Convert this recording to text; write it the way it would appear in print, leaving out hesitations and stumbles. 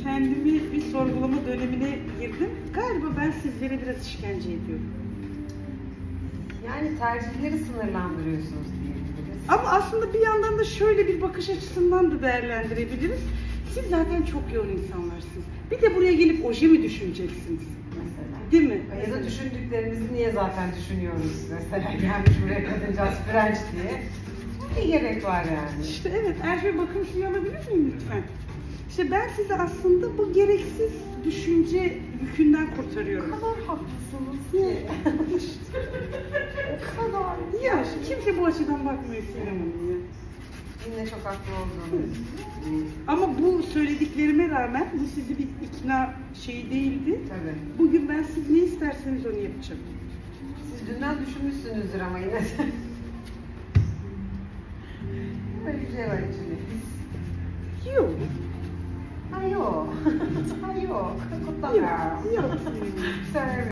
kendimi bir sorgulama dönemine girdim. Galiba ben sizlere biraz işkence ediyorum. Yani tercihleri sınırlandırıyorsunuz diyebiliriz. Ama aslında bir yandan da şöyle bir bakış açısından da değerlendirebiliriz. Siz zaten çok yoğun insanlarsınız. Bir de buraya gelip oje mi düşüneceksiniz? Mesela. Değil mi? Ya da düşündüklerimizi niye zaten düşünüyoruz mesela gelmiş buraya kadıncağız French diye. Ne gerek var yani? İşte evet, Ercüment bakım suyu alabilir miyim lütfen? İşte ben sizi aslında bu gereksiz düşünce yükünden kurtarıyorum. O kadar haklısınız ki. O kadar. Ya kimse bu açıdan bakmıyor Sinem Hanım ya. Yine çok haklı olduğunuz. Ama bu söylediklerime rağmen bu sizi bir ikna şeyi değildi. Tabii. Bugün ben siz ne isterseniz onu yapacağım. Siz dünden düşünmüşsünüzdür ama yine de. Böyle bir şey var içinde. Yok. Ha yok. Ha yok. Kutlamıyorum. Yok. Yok. Söyle.